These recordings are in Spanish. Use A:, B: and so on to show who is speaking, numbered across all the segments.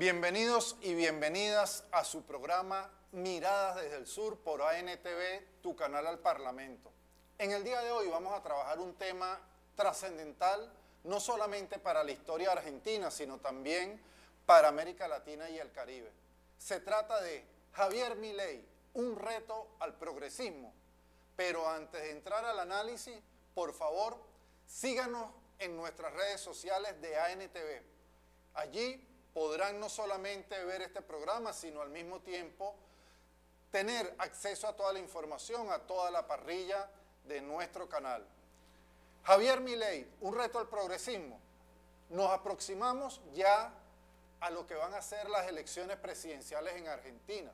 A: Bienvenidos y bienvenidas a su programa Miradas desde el Sur por ANTV, tu canal al Parlamento. En el día de hoy vamos a trabajar un tema trascendental, no solamente para la historia argentina, sino también para América Latina y el Caribe. Se trata de Javier Milei, un reto al progresismo. Pero antes de entrar al análisis, por favor, síganos en nuestras redes sociales de ANTV. Allí podrán no solamente ver este programa, sino al mismo tiempo tener acceso a toda la información, a toda la parrilla de nuestro canal. Javier Milei, un reto al progresismo. Nos aproximamos ya a lo que van a ser las elecciones presidenciales en Argentina.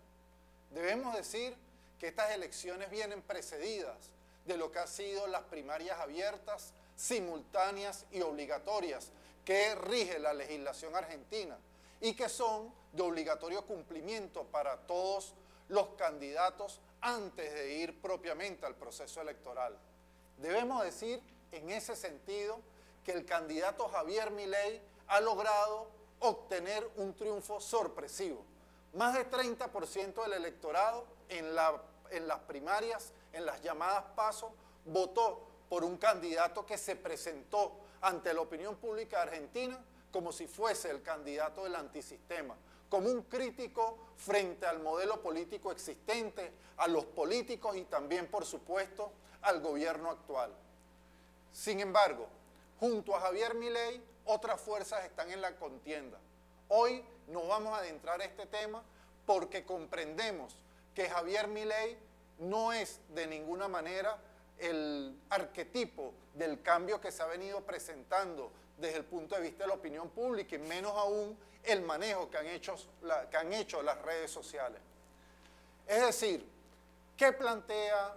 A: Debemos decir que estas elecciones vienen precedidas de lo que han sido las primarias abiertas, simultáneas y obligatorias que rige la legislación argentina y que son de obligatorio cumplimiento para todos los candidatos antes de ir propiamente al proceso electoral. Debemos decir en ese sentido que el candidato Javier Milei ha logrado obtener un triunfo sorpresivo. Más del 30% del electorado en las primarias, en las llamadas PASO, votó por un candidato que se presentó ante la opinión pública argentina como si fuese el candidato del antisistema, como un crítico frente al modelo político existente, a los políticos y también, por supuesto, al gobierno actual. Sin embargo, junto a Javier Milei, otras fuerzas están en la contienda. Hoy nos vamos a adentrar a este tema porque comprendemos que Javier Milei no es de ninguna manera el arquetipo del cambio que se ha venido presentando desde el punto de vista de la opinión pública y menos aún el manejo que han hecho las redes sociales. Es decir, ¿qué plantea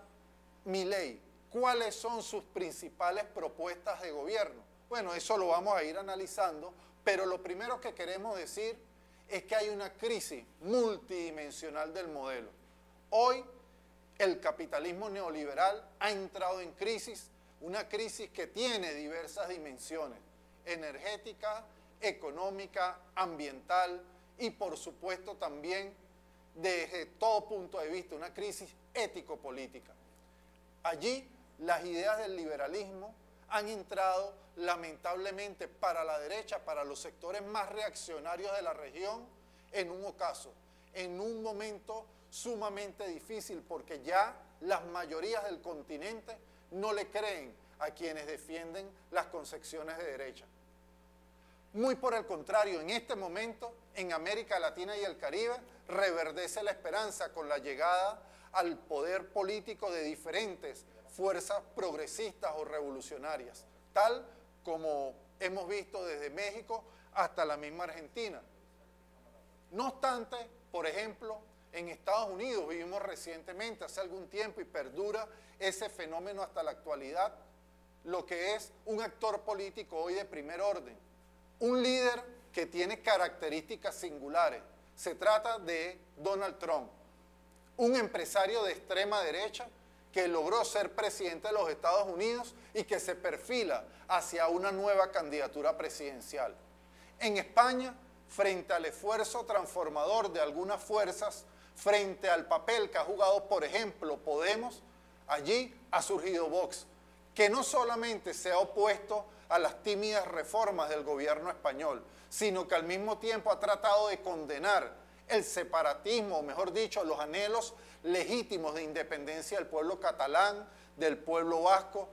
A: Milei? ¿Cuáles son sus principales propuestas de gobierno? Bueno, eso lo vamos a ir analizando, pero lo primero que queremos decir es que hay una crisis multidimensional del modelo. Hoy el capitalismo neoliberal ha entrado en crisis, una crisis que tiene diversas dimensiones: energética, económica, ambiental y por supuesto también desde todo punto de vista una crisis ético-política. Allí las ideas del liberalismo han entrado lamentablemente para la derecha, para los sectores más reaccionarios de la región, en un ocaso, en un momento sumamente difícil porque ya las mayorías del continente no le creen a quienes defienden las concepciones de derecha. Muy por el contrario, en este momento, en América Latina y el Caribe, reverdece la esperanza con la llegada al poder político de diferentes fuerzas progresistas o revolucionarias, tal como hemos visto desde México hasta la misma Argentina. No obstante, por ejemplo, en Estados Unidos vivimos recientemente, hace algún tiempo, y perdura ese fenómeno hasta la actualidad, lo que es un actor político hoy de primer orden, un líder que tiene características singulares. Se trata de Donald Trump, un empresario de extrema derecha que logró ser presidente de los Estados Unidos y que se perfila hacia una nueva candidatura presidencial. En España, frente al esfuerzo transformador de algunas fuerzas, frente al papel que ha jugado, por ejemplo, Podemos, allí ha surgido Vox, que no solamente se ha opuesto a las tímidas reformas del gobierno español, sino que al mismo tiempo ha tratado de condenar el separatismo, o mejor dicho, los anhelos legítimos de independencia del pueblo catalán, del pueblo vasco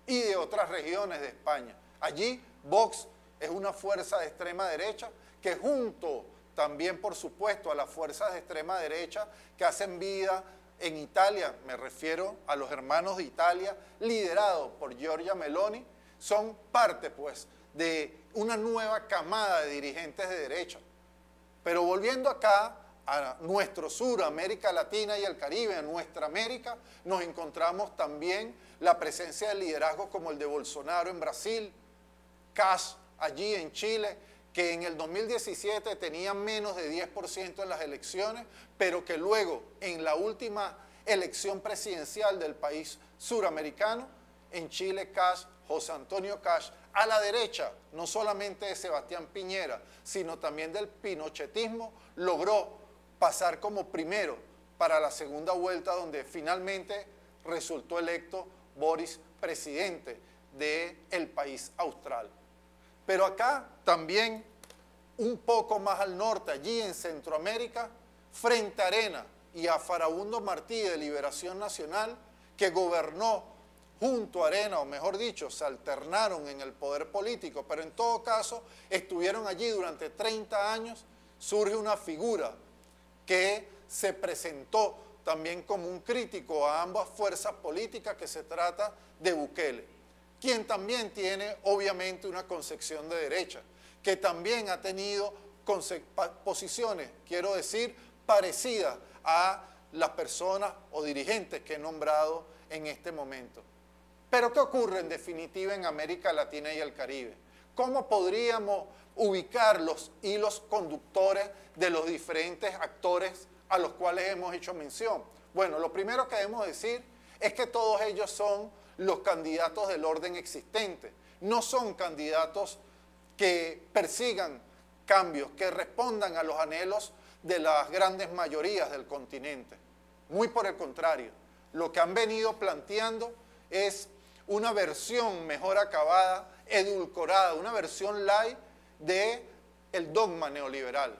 A: y de otras regiones de España. Allí Vox es una fuerza de extrema derecha que junto también, por supuesto, a las fuerzas de extrema derecha que hacen vida en Italia, me refiero a los hermanos de Italia, liderados por Giorgia Meloni, son parte pues de una nueva camada de dirigentes de derecha. Pero volviendo acá a nuestro sur, América Latina y el Caribe, a nuestra América, nos encontramos también la presencia de liderazgos como el de Bolsonaro en Brasil, Kass allí en Chile, que en el 2017 tenían menos de 10% en las elecciones, pero que luego en la última elección presidencial del país suramericano, en Chile Kass José Antonio Cash, a la derecha, no solamente de Sebastián Piñera, sino también del pinochetismo, logró pasar como primero para la segunda vuelta, donde finalmente resultó electo Boris presidente del país austral. Pero acá también, un poco más al norte, allí en Centroamérica, frente a Arena y a Farabundo Martí de Liberación Nacional, que gobernó junto a Arena, o mejor dicho, se alternaron en el poder político, pero en todo caso estuvieron allí durante 30 años, surge una figura que se presentó también como un crítico a ambas fuerzas políticas, que se trata de Bukele, quien también tiene obviamente una concepción de derecha, que también ha tenido posiciones, quiero decir, parecidas a las personas o dirigentes que he nombrado en este momento. Pero ¿qué ocurre en definitiva en América Latina y el Caribe? ¿Cómo podríamos ubicar los hilos conductores de los diferentes actores a los cuales hemos hecho mención? Bueno, lo primero que debemos decir es que todos ellos son los candidatos del orden existente. No son candidatos que persigan cambios, que respondan a los anhelos de las grandes mayorías del continente. Muy por el contrario, lo que han venido planteando es una versión mejor acabada, edulcorada, una versión light del dogma neoliberal.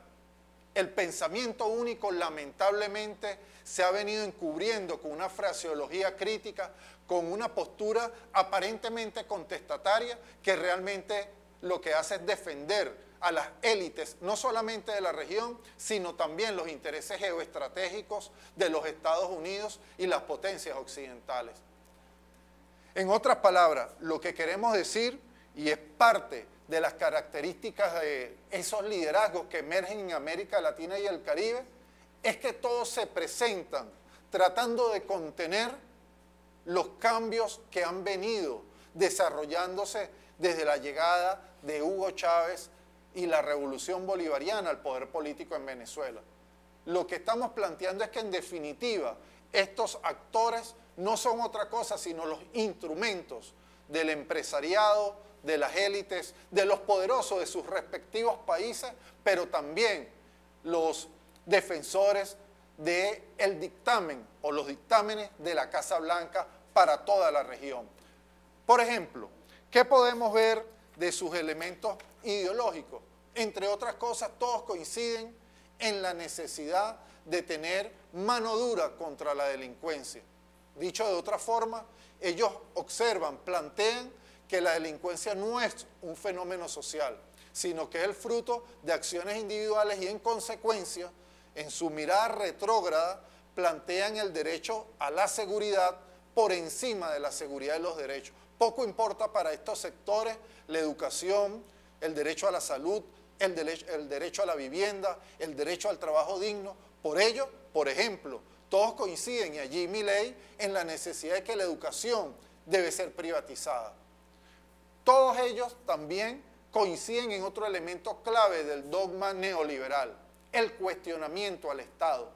A: El pensamiento único, lamentablemente, se ha venido encubriendo con una fraseología crítica, con una postura aparentemente contestataria, que realmente lo que hace es defender a las élites, no solamente de la región, sino también los intereses geoestratégicos de los Estados Unidos y las potencias occidentales. En otras palabras, lo que queremos decir, y es parte de las características de esos liderazgos que emergen en América Latina y el Caribe, es que todos se presentan tratando de contener los cambios que han venido desarrollándose desde la llegada de Hugo Chávez y la revolución bolivariana al poder político en Venezuela. Lo que estamos planteando es que en definitiva estos actores no son otra cosa sino los instrumentos del empresariado, de las élites, de los poderosos de sus respectivos países, pero también los defensores del dictamen o los dictámenes de la Casa Blanca para toda la región. Por ejemplo, ¿qué podemos ver de sus elementos ideológicos? Entre otras cosas, todos coinciden en la necesidad de tener mano dura contra la delincuencia. Dicho de otra forma, ellos observan, plantean que la delincuencia no es un fenómeno social, sino que es el fruto de acciones individuales y en consecuencia, en su mirada retrógrada, plantean el derecho a la seguridad por encima de la seguridad de los derechos. Poco importa para estos sectores la educación, el derecho a la salud, el derecho a la vivienda, el derecho al trabajo digno. Por ello, por ejemplo, todos coinciden, y allí Milei, en la necesidad de que la educación debe ser privatizada. Todos ellos también coinciden en otro elemento clave del dogma neoliberal, el cuestionamiento al Estado.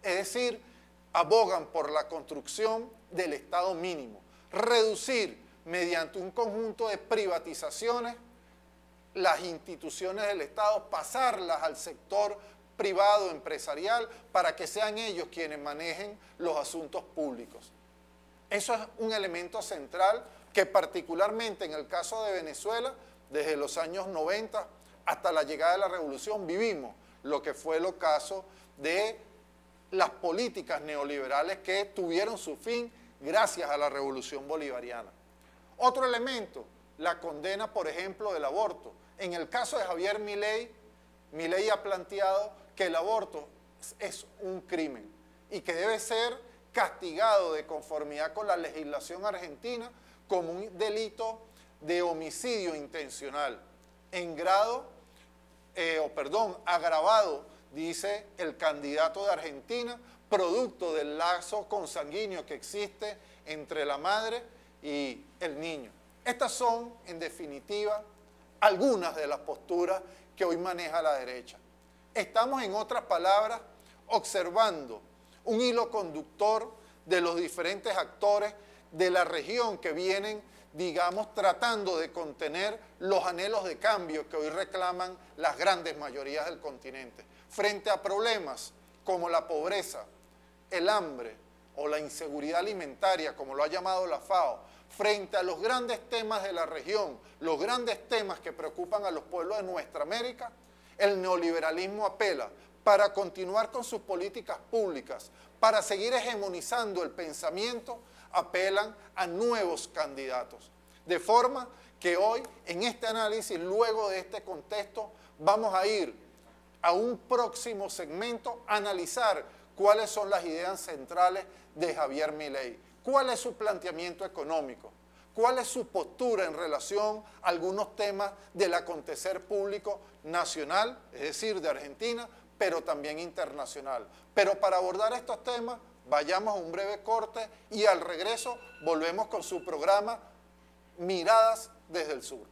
A: Es decir, abogan por la construcción del Estado mínimo, reducir mediante un conjunto de privatizaciones las instituciones del Estado, pasarlas al sector privado empresarial para que sean ellos quienes manejen los asuntos públicos. Eso es un elemento central que particularmente en el caso de Venezuela, desde los años 90 hasta la llegada de la revolución, vivimos lo que fue el ocaso de las políticas neoliberales que tuvieron su fin gracias a la revolución bolivariana. Otro elemento, la condena, por ejemplo, del aborto. En el caso de Javier Milei, Milei ha planteado que el aborto es un crimen y que debe ser castigado de conformidad con la legislación argentina como un delito de homicidio intencional, agravado, dice el candidato de Argentina, producto del lazo consanguíneo que existe entre la madre y el niño. Estas son, en definitiva, algunas de las posturas que hoy maneja la derecha. Estamos, en otras palabras, observando un hilo conductor de los diferentes actores de la región que vienen digamos, tratando de contener los anhelos de cambio que hoy reclaman las grandes mayorías del continente. Frente a problemas como la pobreza, el hambre o la inseguridad alimentaria, como lo ha llamado la FAO, frente a los grandes temas de la región, los grandes temas que preocupan a los pueblos de nuestra América, el neoliberalismo apela para continuar con sus políticas públicas, para seguir hegemonizando el pensamiento, apelan a nuevos candidatos. De forma que hoy, en este análisis, luego de este contexto, vamos a ir a un próximo segmento a analizar cuáles son las ideas centrales de Javier Milei, cuál es su planteamiento económico, cuál es su postura en relación a algunos temas del acontecer público nacional, es decir, de Argentina, pero también internacional. Pero para abordar estos temas, vayamos a un breve corte y al regreso volvemos con su programa Miradas desde el Sur.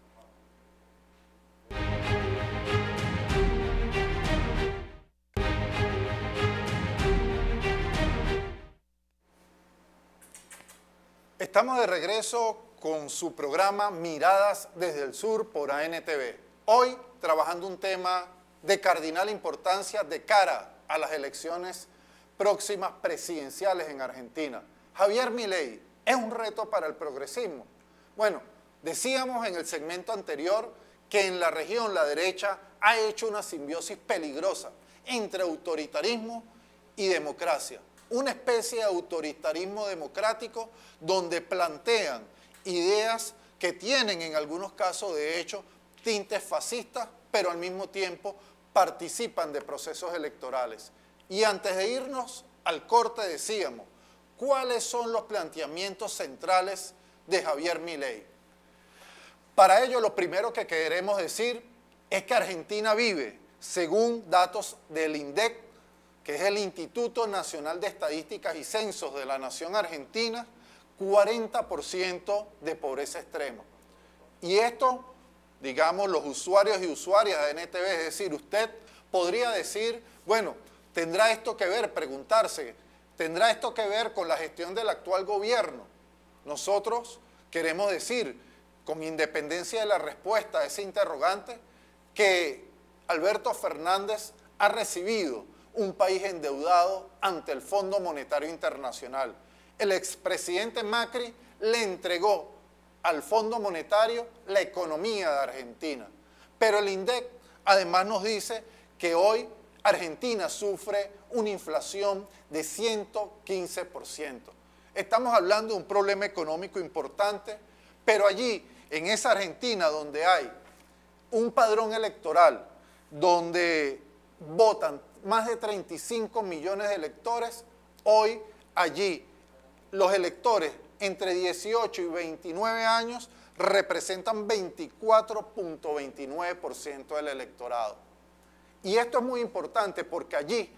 A: Estamos de regreso con su programa Miradas desde el Sur por ANTV. Hoy trabajando un tema de cardinal importancia de cara a las elecciones próximas presidenciales en Argentina. Javier Milei, ¿es un reto para el progresismo? Bueno, decíamos en el segmento anterior que en la región la derecha ha hecho una simbiosis peligrosa entre autoritarismo y democracia. Una especie de autoritarismo democrático donde plantean ideas que tienen en algunos casos de hecho tintes fascistas, pero al mismo tiempo participan de procesos electorales. Y antes de irnos al corte decíamos, ¿cuáles son los planteamientos centrales de Javier Milei? Para ello lo primero que queremos decir es que Argentina vive, según datos del INDEC, que es el Instituto Nacional de Estadísticas y Censos de la Nación Argentina, 40% de pobreza extrema. Y esto, digamos, los usuarios y usuarias de ANTV, es decir, usted podría decir, bueno, ¿tendrá esto que ver? Preguntarse, ¿tendrá esto que ver con la gestión del actual gobierno? Nosotros queremos decir, con independencia de la respuesta a ese interrogante, que Alberto Fernández ha recibido un país endeudado ante el Fondo Monetario Internacional. El expresidente Macri le entregó al Fondo Monetario la economía de Argentina. Pero el INDEC además nos dice que hoy Argentina sufre una inflación de 115%. Estamos hablando de un problema económico importante, pero allí, en esa Argentina donde hay un padrón electoral, donde votan más de 35 millones de electores, hoy allí los electores entre 18 y 29 años representan 24.29% del electorado. Y esto es muy importante porque allí,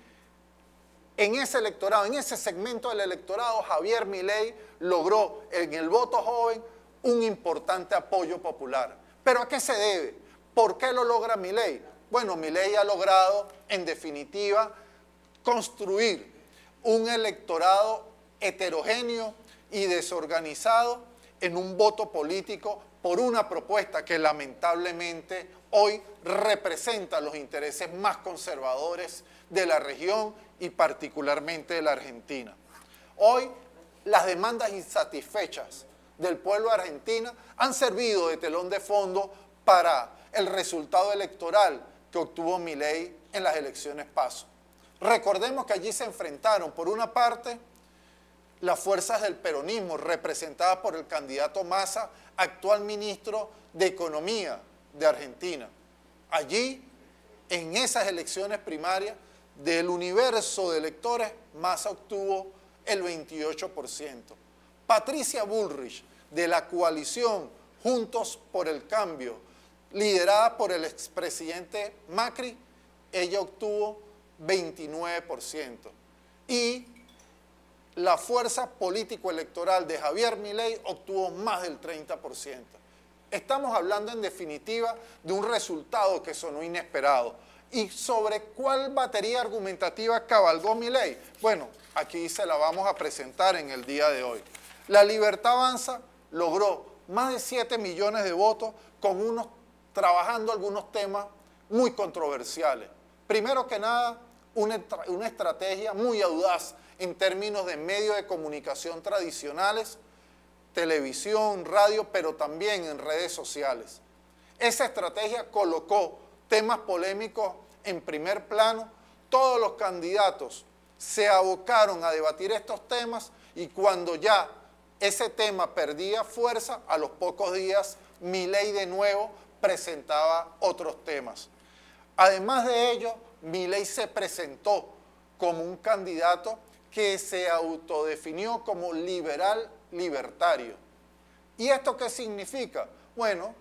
A: en ese electorado, en ese segmento del electorado, Javier Milei logró en el voto joven un importante apoyo popular. ¿Pero a qué se debe? ¿Por qué lo logra Milei? Bueno, Milei ha logrado, en definitiva, construir un electorado heterogéneo y desorganizado en un voto político por una propuesta que lamentablemente hoy representa los intereses más conservadores de la región y particularmente de la Argentina. Hoy las demandas insatisfechas del pueblo argentino han servido de telón de fondo para el resultado electoral que obtuvo Milei en las elecciones PASO. Recordemos que allí se enfrentaron, por una parte, las fuerzas del peronismo, representadas por el candidato Massa, actual ministro de Economía de Argentina. Allí, en esas elecciones primarias, del universo de electores, Massa obtuvo el 28%. Patricia Bullrich, de la coalición Juntos por el Cambio, liderada por el expresidente Macri, ella obtuvo 29%. Y la fuerza político-electoral de Javier Milei obtuvo más del 30%. Estamos hablando en definitiva de un resultado que sonó inesperado. ¿Y sobre cuál batería argumentativa cabalgó Milei? Bueno, aquí se la vamos a presentar en el día de hoy. La Libertad Avanza logró más de 7 millones de votos trabajando algunos temas muy controversiales. Primero que nada, una estrategia muy audaz en términos de medios de comunicación tradicionales, televisión, radio, pero también en redes sociales. Esa estrategia colocó temas polémicos en primer plano. Todos los candidatos se abocaron a debatir estos temas y cuando ya ese tema perdía fuerza, a los pocos días Milei de nuevo presentaba otros temas. Además de ello, Milei se presentó como un candidato que se autodefinió como liberal libertario. ¿Y esto qué significa? Bueno,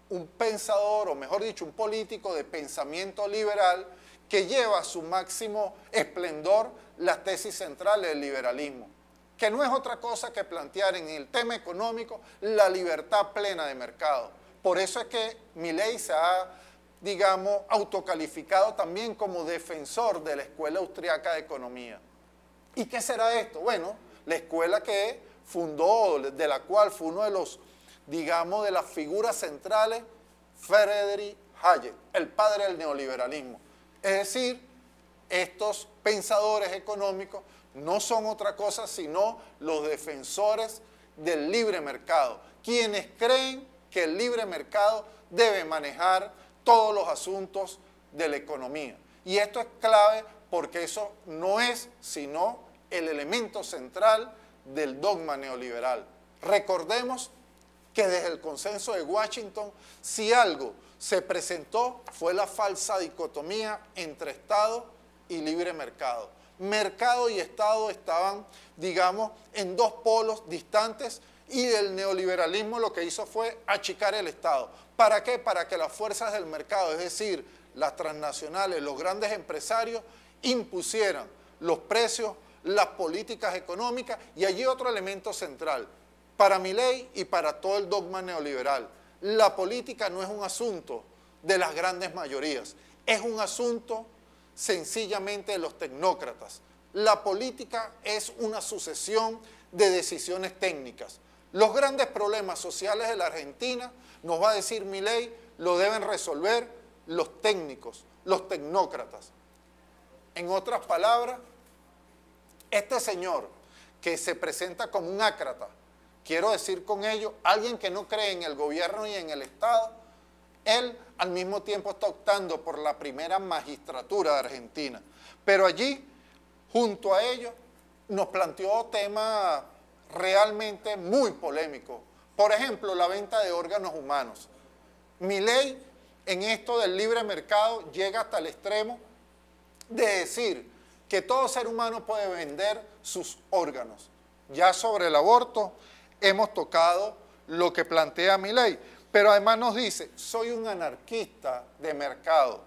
A: un pensador, o mejor dicho, un político de pensamiento liberal que lleva a su máximo esplendor las tesis centrales del liberalismo, que no es otra cosa que plantear en el tema económico la libertad plena de mercado. Por eso es que Milei se ha, digamos, autocalificado también como defensor de la Escuela Austriaca de Economía. ¿Y qué será esto? Bueno, la escuela que fundó, de la cual fue uno de los, digamos, de las figuras centrales, Friedrich Hayek, el padre del neoliberalismo. Es decir, estos pensadores económicos no son otra cosa sino los defensores del libre mercado, quienes creen que el libre mercado debe manejar todos los asuntos de la economía. Y esto es clave porque eso no es sino el elemento central del dogma neoliberal. Recordemos que desde el consenso de Washington, si algo se presentó fue la falsa dicotomía entre Estado y libre mercado. Mercado y Estado estaban, digamos, en dos polos distantes y el neoliberalismo lo que hizo fue achicar el Estado. ¿Para qué? Para que las fuerzas del mercado, es decir, las transnacionales, los grandes empresarios, impusieran los precios, las políticas económicas y allí otro elemento central. Para Milei y para todo el dogma neoliberal, la política no es un asunto de las grandes mayorías, es un asunto sencillamente de los tecnócratas. La política es una sucesión de decisiones técnicas. Los grandes problemas sociales de la Argentina, nos va a decir Milei, lo deben resolver los técnicos, los tecnócratas. En otras palabras, este señor que se presenta como un ácrata, quiero decir con ello, alguien que no cree en el gobierno y en el Estado, él al mismo tiempo está optando por la primera magistratura de Argentina. Pero allí, junto a ello, nos planteó temas realmente muy polémicos. Por ejemplo, la venta de órganos humanos. Milei, en esto del libre mercado, llega hasta el extremo de decir que todo ser humano puede vender sus órganos. Ya sobre el aborto hemos tocado lo que plantea Milei, pero además nos dice, soy un anarquista de mercado.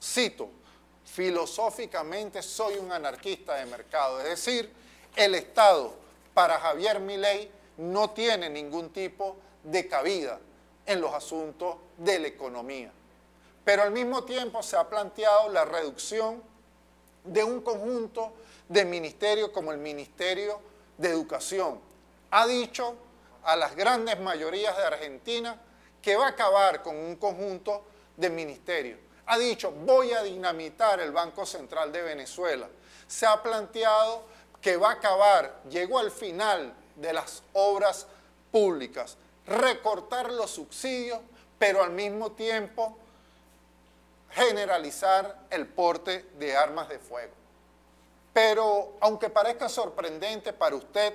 A: Cito, filosóficamente soy un anarquista de mercado, es decir, el Estado para Javier Milei no tiene ningún tipo de cabida en los asuntos de la economía. Pero al mismo tiempo se ha planteado la reducción de un conjunto de ministerios como el Ministerio de Educación. Ha dicho a las grandes mayorías de Argentina que va a acabar con un conjunto de ministerios. Ha dicho, voy a dinamitar el Banco Central de Venezuela. Se ha planteado que va a acabar, llegó al final de las obras públicas, recortar los subsidios, pero al mismo tiempo generalizar el porte de armas de fuego. Pero aunque parezca sorprendente para usted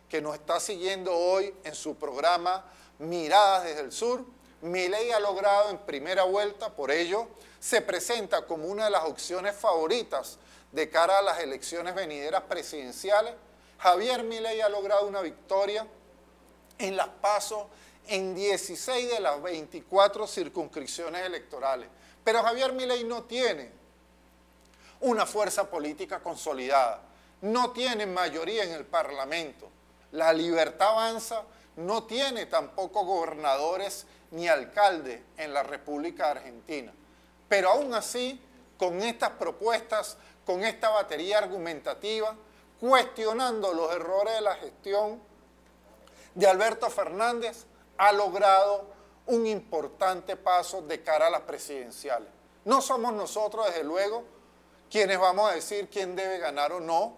A: que nos está siguiendo hoy en su programa Miradas desde el Sur, Milei ha logrado en primera vuelta, por ello se presenta como una de las opciones favoritas de cara a las elecciones venideras presidenciales. Javier Milei ha logrado una victoria en las PASO en 16 de las 24 circunscripciones electorales. Pero Javier Milei no tiene una fuerza política consolidada, no tiene mayoría en el Parlamento. La Libertad Avanza no tiene tampoco gobernadores ni alcaldes en la República Argentina. Pero aún así, con estas propuestas, con esta batería argumentativa, cuestionando los errores de la gestión de Alberto Fernández, ha logrado un importante paso de cara a las presidenciales. No somos nosotros, desde luego, quienes vamos a decir quién debe ganar o no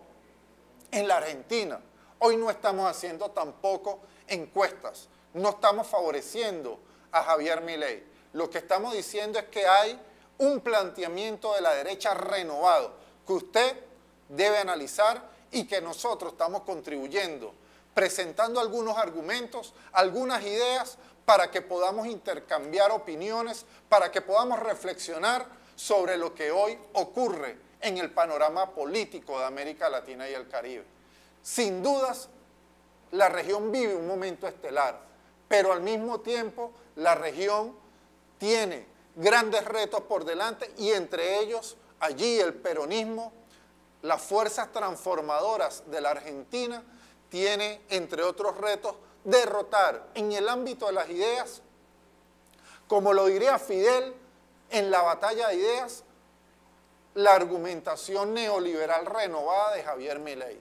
A: en la Argentina. Hoy no estamos haciendo tampoco encuestas, no estamos favoreciendo a Javier Milei. Lo que estamos diciendo es que hay un planteamiento de la derecha renovado que usted debe analizar y que nosotros estamos contribuyendo, presentando algunos argumentos, algunas ideas para que podamos intercambiar opiniones, para que podamos reflexionar sobre lo que hoy ocurre en el panorama político de América Latina y el Caribe. Sin dudas, la región vive un momento estelar, pero al mismo tiempo la región tiene grandes retos por delante y entre ellos allí el peronismo, las fuerzas transformadoras de la Argentina, tiene entre otros retos derrotar en el ámbito de las ideas, como lo diría Fidel en la batalla de ideas, la argumentación neoliberal renovada de Javier Milei.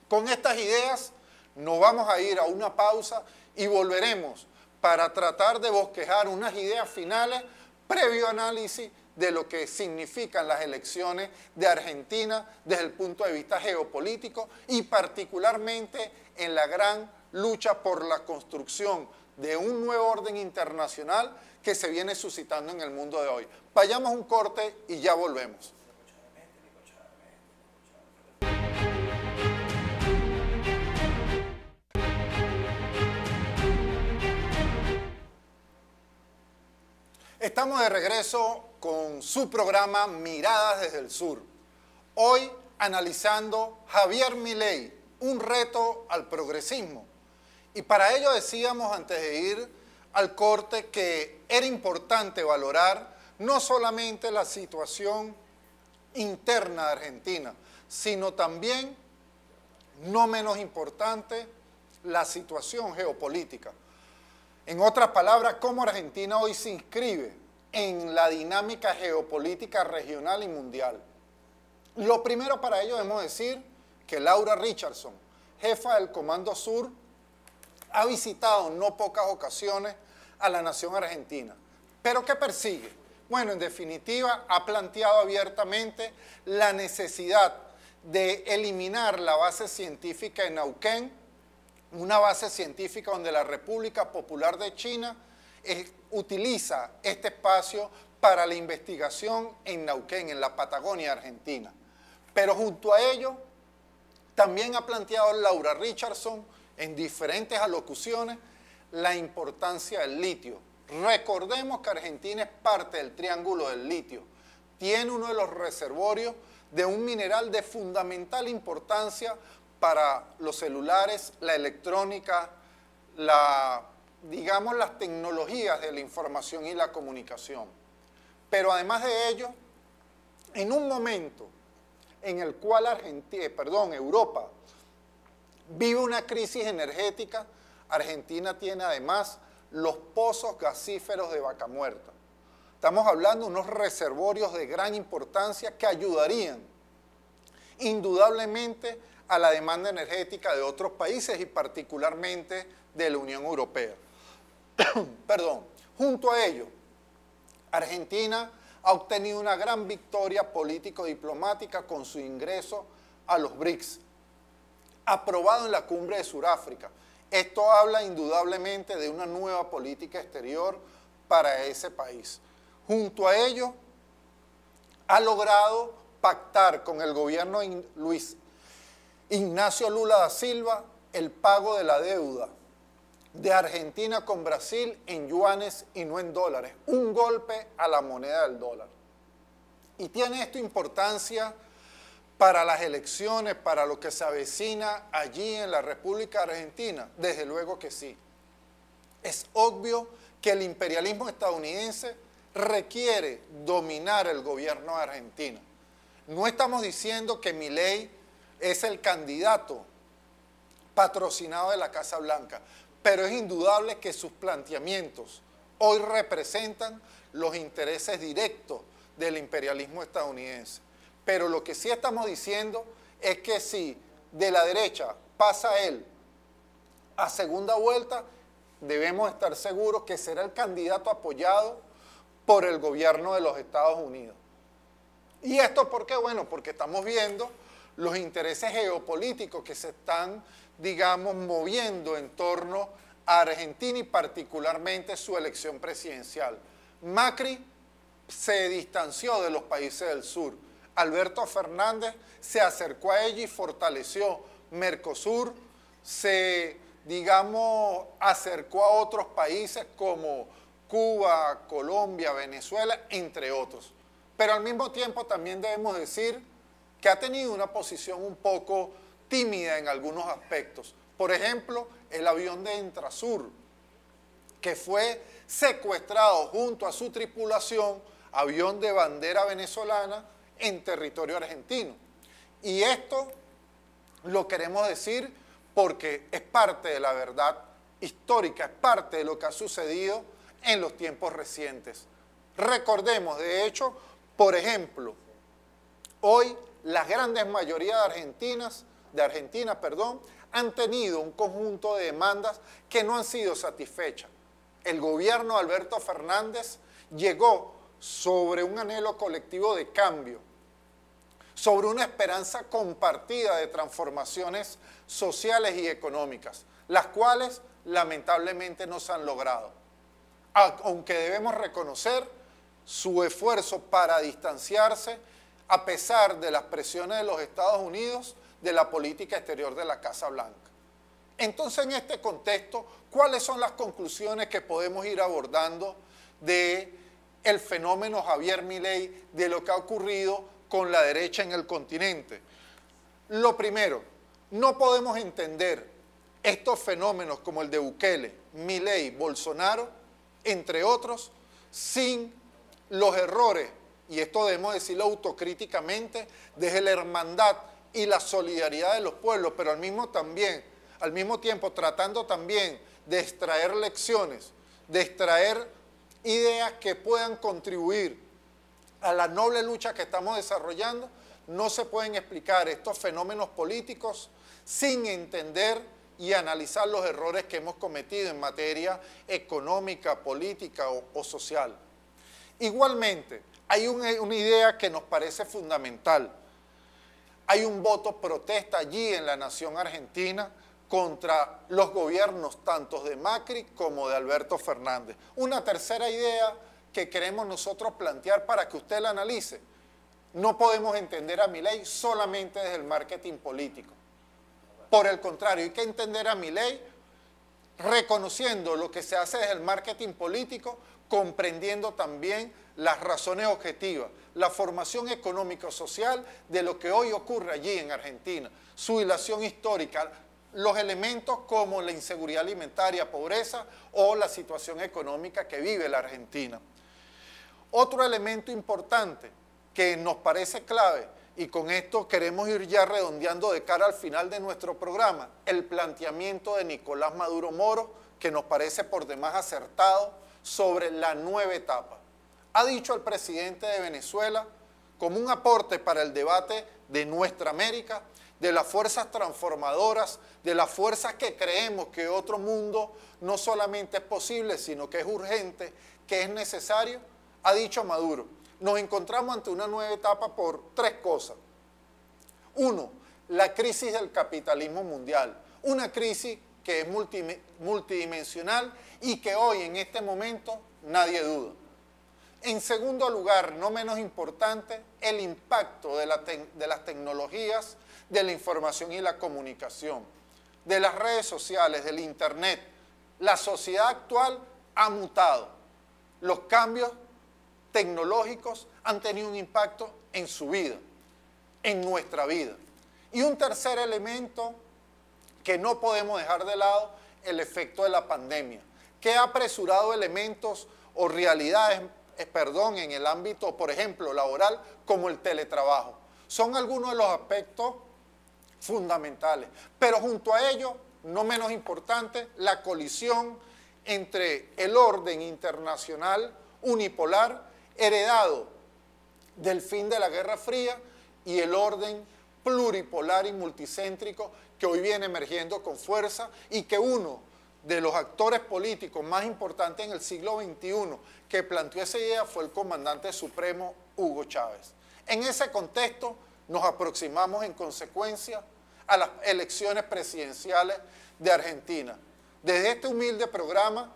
A: Con estas ideas nos vamos a ir a una pausa y volveremos para tratar de bosquejar unas ideas finales previo análisis de lo que significan las elecciones de Argentina desde el punto de vista geopolítico y particularmente en la gran lucha por la construcción de un nuevo orden internacional que se viene suscitando en el mundo de hoy. Vayamos a un corte y ya volvemos. Estamos de regreso con su programa Miradas desde el Sur. Hoy analizando Javier Milei, un reto al progresismo. Y para ello decíamos antes de ir al corte que era importante valorar no solamente la situación interna de Argentina, sino también, no menos importante, la situación geopolítica. En otras palabras, cómo Argentina hoy se inscribe en la dinámica geopolítica regional y mundial. Lo primero para ello debemos decir que Laura Richardson, jefa del Comando Sur, ha visitado en no pocas ocasiones a la nación argentina. ¿Pero qué persigue? Bueno, en definitiva, ha planteado abiertamente la necesidad de eliminar la base científica en Neuquén, una base científica donde la República Popular de China utiliza este espacio para la investigación en Neuquén, en la Patagonia Argentina. Pero junto a ello, también ha planteado Laura Richardson en diferentes alocuciones la importancia del litio. Recordemos que Argentina es parte del triángulo del litio. Tiene uno de los reservorios de un mineral de fundamental importancia para los celulares, la electrónica, digamos las tecnologías de la información y la comunicación. Pero además de ello, en un momento en el cual Europa vive una crisis energética, Argentina tiene además los pozos gasíferos de Vaca Muerta. Estamos hablando de unos reservorios de gran importancia que ayudarían indudablemente a la demanda energética de otros países y particularmente de la Unión Europea. Junto a ello, Argentina ha obtenido una gran victoria político-diplomática con su ingreso a los BRICS, aprobado en la cumbre de Sudáfrica. Esto habla indudablemente de una nueva política exterior para ese país. Junto a ello, ha logrado pactar con el gobierno de Luis Ignacio Lula da Silva el pago de la deuda de Argentina con Brasil en yuanes y no en dólares. Un golpe a la moneda del dólar. ¿Y tiene esto importancia para las elecciones, para lo que se avecina allí en la República Argentina? Desde luego que sí. Es obvio que el imperialismo estadounidense requiere dominar el gobierno de Argentina. No estamos diciendo que Milei es el candidato patrocinado de la Casa Blanca, pero es indudable que sus planteamientos hoy representan los intereses directos del imperialismo estadounidense. Pero lo que sí estamos diciendo es que si de la derecha pasa él a segunda vuelta, debemos estar seguros que será el candidato apoyado por el gobierno de los Estados Unidos. ¿Y esto por qué? Bueno, porque estamos viendo los intereses geopolíticos que se están, digamos, moviendo en torno a Argentina y particularmente su elección presidencial. Macri se distanció de los países del sur. Alberto Fernández se acercó a ella y fortaleció Mercosur, se, digamos, acercó a otros países como Cuba, Colombia, Venezuela, entre otros. Pero al mismo tiempo también debemos decir que ha tenido una posición un poco tímida en algunos aspectos. Por ejemplo, el avión de Entrasur, que fue secuestrado junto a su tripulación, avión de bandera venezolana, en territorio argentino. Y esto lo queremos decir porque es parte de la verdad histórica, es parte de lo que ha sucedido en los tiempos recientes. Recordemos, de hecho, por ejemplo, hoy las grandes mayorías de Argentina, han tenido un conjunto de demandas que no han sido satisfechas. El gobierno de Alberto Fernández llegó sobre un anhelo colectivo de cambio, sobre una esperanza compartida de transformaciones sociales y económicas, las cuales lamentablemente no se han logrado. Aunque debemos reconocer su esfuerzo para distanciarse, a pesar de las presiones de los Estados Unidos, de la política exterior de la Casa Blanca. Entonces, en este contexto, ¿cuáles son las conclusiones que podemos ir abordando del fenómeno Javier Milei, de lo que ha ocurrido con la derecha en el continente? Lo primero, no podemos entender estos fenómenos como el de Bukele, Milei, Bolsonaro, entre otros, sin los errores, y esto debemos decirlo autocríticamente, desde la hermandad y la solidaridad de los pueblos, pero al mismo tiempo tratando también de extraer lecciones, de extraer ideas que puedan contribuir a la noble lucha que estamos desarrollando. No se pueden explicar estos fenómenos políticos sin entender y analizar los errores que hemos cometido en materia económica, política o social. Igualmente, hay una idea que nos parece fundamental. Hay un voto protesta allí en la nación argentina contra los gobiernos tanto de Macri como de Alberto Fernández. Una tercera idea que queremos nosotros plantear para que usted la analice. No podemos entender a Milei solamente desde el marketing político. Por el contrario, hay que entender a Milei reconociendo lo que se hace desde el marketing político, comprendiendo también las razones objetivas, la formación económico-social de lo que hoy ocurre allí en Argentina, su hilación histórica, los elementos como la inseguridad alimentaria, pobreza o la situación económica que vive la Argentina. Otro elemento importante que nos parece clave, y con esto queremos ir ya redondeando de cara al final de nuestro programa, el planteamiento de Nicolás Maduro Moro, que nos parece por demás acertado, sobre la nueva etapa. Ha dicho el presidente de Venezuela, como un aporte para el debate de nuestra América, de las fuerzas transformadoras, de las fuerzas que creemos que otro mundo no solamente es posible, sino que es urgente, que es necesario, ha dicho Maduro, nos encontramos ante una nueva etapa por tres cosas. Uno, la crisis del capitalismo mundial, una crisis que es multidimensional y que hoy en este momento nadie duda. En segundo lugar, no menos importante, el impacto de las tecnologías, de la información y la comunicación, de las redes sociales, del internet. La sociedad actual ha mutado. Los cambios tecnológicos han tenido un impacto en su vida, en nuestra vida. Y un tercer elemento que no podemos dejar de lado, el efecto de la pandemia, que ha apresurado elementos o realidades, en el ámbito, por ejemplo, laboral, como el teletrabajo. Son algunos de los aspectos fundamentales. Pero junto a ello, no menos importante, la colisión entre el orden internacional unipolar heredado del fin de la Guerra Fría y el orden pluripolar y multicéntrico que hoy viene emergiendo con fuerza y que uno de los actores políticos más importantes en el siglo XXI que planteó esa idea fue el comandante supremo Hugo Chávez. En ese contexto nos aproximamos en consecuencia a las elecciones presidenciales de Argentina. Desde este humilde programa,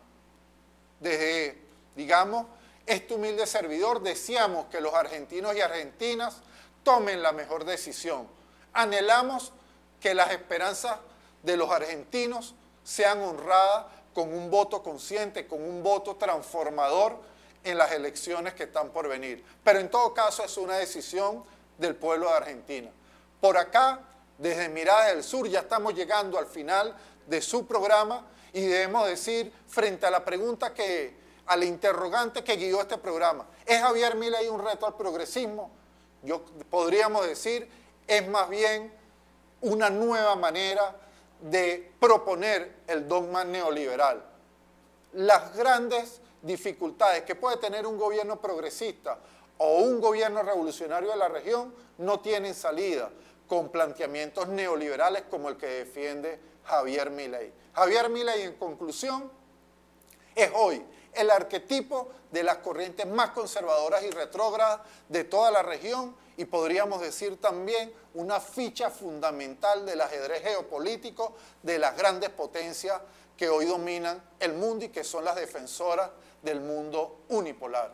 A: desde, digamos, este humilde servidor, deseamos que los argentinos y argentinas tomen la mejor decisión. Anhelamos que las esperanzas de los argentinos sean honradas con un voto consciente, con un voto transformador en las elecciones que están por venir. Pero en todo caso es una decisión del pueblo de Argentina. Por acá, desde Miradas del Sur, ya estamos llegando al final de su programa y debemos decir, frente a la pregunta a la interrogante que guió este programa, ¿es Javier Milei un reto al progresismo? Podríamos decir, es más bien una nueva manera de proponer el dogma neoliberal. Las grandes dificultades que puede tener un gobierno progresista o un gobierno revolucionario de la región no tienen salida con planteamientos neoliberales como el que defiende Javier Milei. Javier Milei, en conclusión, es hoy el arquetipo de las corrientes más conservadoras y retrógradas de toda la región y podríamos decir también una ficha fundamental del ajedrez geopolítico de las grandes potencias que hoy dominan el mundo y que son las defensoras del mundo unipolar.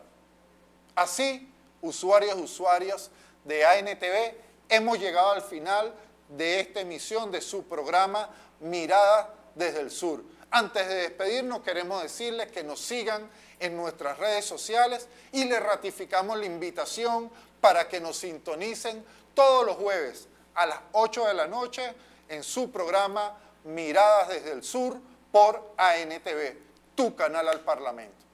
A: Así, usuarios y usuarias de ANTV, hemos llegado al final de esta emisión de su programa Miradas desde el Sur. Antes de despedirnos, queremos decirles que nos sigan en nuestras redes sociales y les ratificamos la invitación para que nos sintonicen todos los jueves a las 8 de la noche en su programa Miradas desde el Sur por ANTV, tu canal al Parlamento.